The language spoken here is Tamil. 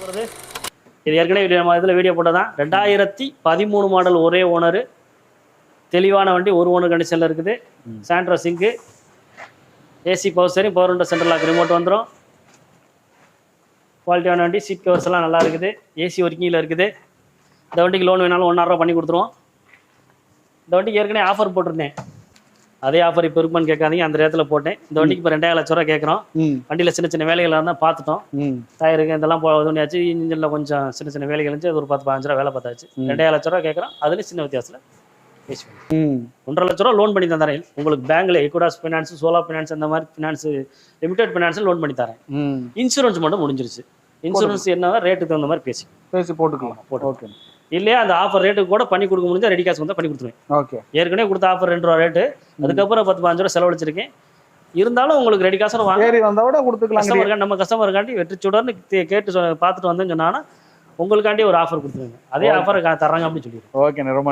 போடுறது இது ஏற்கனவே நம்ம இதில் வீடியோ போட்டதான் 2013 மாடல் ஒரே ஓனரு தெளிவான வண்டி ஒரு ஓனர் கண்டிஷனில் இருக்குது Santro single AC power steering power window central lock remote வந்துடும் குவாலிட்டியான வண்டி சீட் கவர்ஸ் எல்லாம் நல்லா இருக்குது ஏசி ஒர்க்கிங்கில் இருக்குது இந்த வண்டிக்கு லோன் வேணாலும் 1,000 ரூபா பண்ணி கொடுத்துருவோம் இந்த வண்டிக்கு ஏற்கனவே ஆஃபர் போட்டிருந்தேன் அதே ஆஃபர் இப்போ இருக்குமான்னு கேட்காதீங்க அந்த நேரத்தில் போட்டேன் இந்த வண்டிக்கு இப்போ 2,000 லட்ச ரூபா கேட்குறோம் வண்டியில் சின்ன சின்ன வேலைகள் இருந்தால் பார்த்துட்டோம் டயருக்கு இதெல்லாம் பண்ணியாச்சு இன்ஜினில் கொஞ்சம் சின்ன சின்ன வேலைகள் இருந்துச்சு அது ஒரு 10-15 ரூபா வேலை பார்த்தாச்சு 2,000 லட்ச ரூபா கேட்குறோம் அதுலேயும் சின்ன வித்தியாசத்தில் பேசி 1,50,000 லட்ச ரூபா லோன் பண்ணி தரேன் உங்களுக்கு பேங்க்ல எக்குடாஸ் ஃபினான்ஸ் சோலா ஃபினான்ஸ் அந்த மாதிரி ஃபினான்ஸ் லிமிடெட் ஃபினான்ஸ் லோன் பண்ணி தரேன் இன்சூரன்ஸ் மட்டும் முடிஞ்சிருச்சு இன்சூரன்ஸ் என்ன ரேட்டுக்கு தகுந்த மாதிரி பேசி போட்டுக்கலாம் ஓகே இல்லையா அந்த ஆஃபர் ரேட்டுக்கு கூட பண்ணி கொடுக்க முடிஞ்சா ரெடி காசு வந்தால் பண்ணி கொடுத்துருவேன் ஓகே ஏற்கனவே கொடுத்த ஆஃபர் 2 ரூபா ரேட்டு அதுக்கப்புறம் 10-15 ரூபா செலவழிச்சிருக்கேன் இருந்தாலும் உங்களுக்கு ரெடி காசு வாங்க நம்ம கஸ்டமருக்காண்டி வெற்றி சுடர்னு கேட்டு பார்த்துட்டு வந்தேன்னு சொன்னாங்கன்னா உங்களுக்காண்டி ஒரு ஆஃபர் கொடுத்துருங்க அதே ஆஃபர் தர்றாங்க அப்படின்னு சொல்லிடுறோம் ஓகே ரொம்ப